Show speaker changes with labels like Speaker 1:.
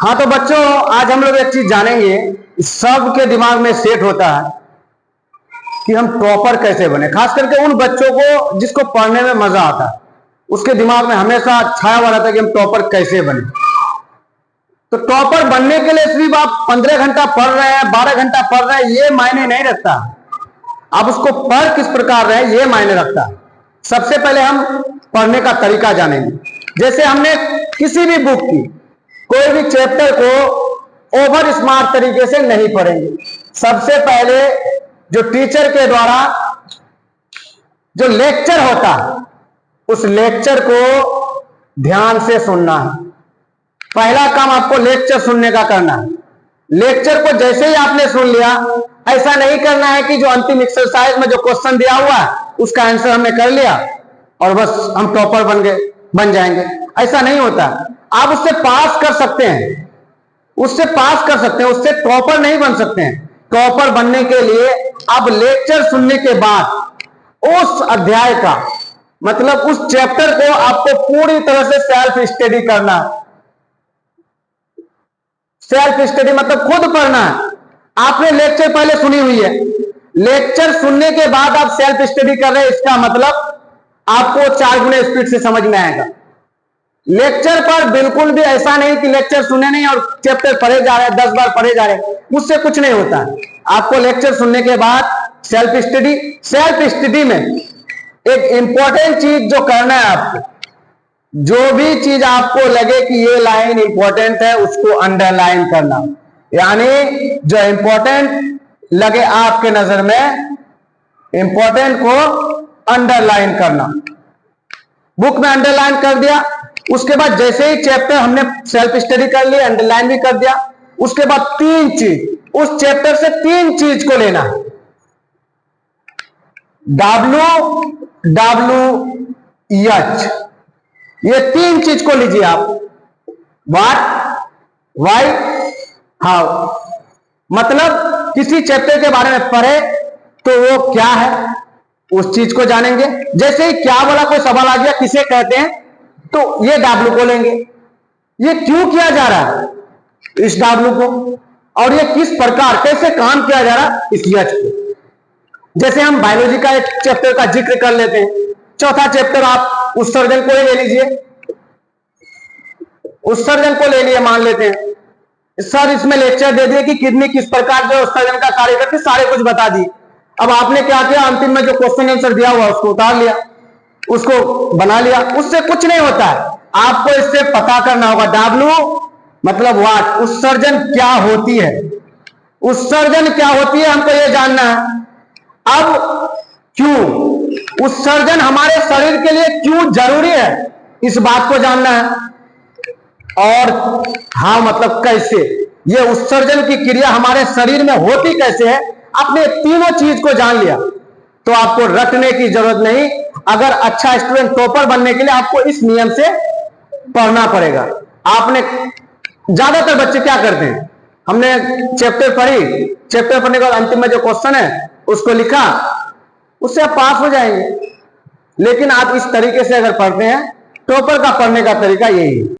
Speaker 1: हाँ तो बच्चों, आज हम लोग एक चीज जानेंगे, सबके दिमाग में सेट होता है कि हम टॉपर कैसे बने। खास करके उन बच्चों को जिसको पढ़ने में मजा आता है, उसके दिमाग में हमेशा छाया हुआ रहता है कि हम टॉपर कैसे बने। तो टॉपर बनने के लिए सिर्फ आप 15 घंटा पढ़ रहे हैं, 12 घंटा पढ़ रहे हैं, ये मायने नहीं रखता। आप उसको पढ़ किस प्रकार रहे हैं ये मायने रखता है। सबसे पहले हम पढ़ने का तरीका जानेंगे। जैसे हमने किसी भी बुक की कोई भी चैप्टर को ओवर स्मार्ट तरीके से नहीं पढ़ेंगे। सबसे पहले जो टीचर के द्वारा जो लेक्चर होता है, उस लेक्चर को ध्यान से सुनना है। पहला काम आपको लेक्चर सुनने का करना है। लेक्चर को जैसे ही आपने सुन लिया, ऐसा नहीं करना है कि जो अंतिम एक्सरसाइज में जो क्वेश्चन दिया हुआ है उसका आंसर हमने कर लिया और बस हम टॉपर बन जाएंगे। ऐसा नहीं होता। आप उससे पास कर सकते हैं, उससे टॉपर नहीं बन सकते हैं। टॉपर बनने के लिए आप लेक्चर सुनने के बाद उस अध्याय का मतलब उस चैप्टर को आपको पूरी तरह से सेल्फ स्टडी करना। सेल्फ स्टडी मतलब खुद पढ़ना है। आपने लेक्चर पहले सुनी हुई है, लेक्चर सुनने के बाद आप सेल्फ स्टडी कर रहे हैं, इसका मतलब आपको 4 गुने स्पीड से समझ में आएगा। लेक्चर पर बिल्कुल भी ऐसा नहीं कि लेक्चर सुने नहीं और चैप्टर पढ़े जा रहे हैं, 10 बार पढ़े जा रहे हैं, उससे कुछ नहीं होता। आपको लेक्चर सुनने के बाद सेल्फ स्टडी में एक इंपॉर्टेंट चीज जो करना है, आपको जो भी चीज आपको लगे कि ये लाइन इंपॉर्टेंट है उसको अंडरलाइन करना। यानी जो इंपॉर्टेंट लगे आपके नजर में, इंपॉर्टेंट को अंडरलाइन करना। बुक में अंडरलाइन कर दिया, उसके बाद जैसे ही चैप्टर हमने सेल्फ स्टडी कर लिया, अंडरलाइन भी कर दिया, उसके बाद 3 चीज, उस चैप्टर से 3 चीज को लेना है। WWH, ये 3 चीज को लीजिए आप। What, why, how. मतलब किसी चैप्टर के बारे में पढ़े तो वो क्या है उस चीज को जानेंगे। जैसे ही क्या वाला कोई सवाल आ गया, किसे कहते हैं, तो ये W को लेंगे। ये क्यों किया जा रहा है इस W को, और ये किस प्रकार कैसे काम किया जा रहा है इस H को। जैसे हम बायोलॉजी का एक चैप्टर का जिक्र कर लेते हैं। चौथा चैप्टर आप उत्सर्जन को ही ले लीजिए। उत्सर्जन को ले लिए, मान लेते हैं सर इसमें लेक्चर दे दिए कि किडनी किस प्रकार जो उत्सर्जन का कार्य करती है, सारे कुछ बता दिए। अब आपने क्या किया, अंतिम में जो क्वेश्चन आंसर दिया हुआ उसको उतार लिया, उसको बना लिया, उससे कुछ नहीं होता है। आपको इससे पता करना होगा W मतलब व्हाट, उत्सर्जन क्या होती है, उत्सर्जन क्या होती है हमको ये जानना है। अब क्यों उत्सर्जन हमारे शरीर के लिए क्यों जरूरी है, इस बात को जानना है। और हाँ मतलब कैसे, ये उत्सर्जन की क्रिया हमारे शरीर में होती कैसे है। आपने तीनों चीज को जान लिया तो आपको रटने की जरूरत नहीं। अगर अच्छा स्टूडेंट टॉपर बनने के लिए आपको इस नियम से पढ़ना पड़ेगा। आपने ज्यादातर बच्चे क्या करते हैं, हमने चैप्टर पढ़ी, चैप्टर पढ़ने के बाद अंतिम में जो क्वेश्चन है उसको लिखा, उससे आप पास हो जाएंगे। लेकिन आप इस तरीके से अगर पढ़ते हैं, टॉपर का पढ़ने का तरीका यही है।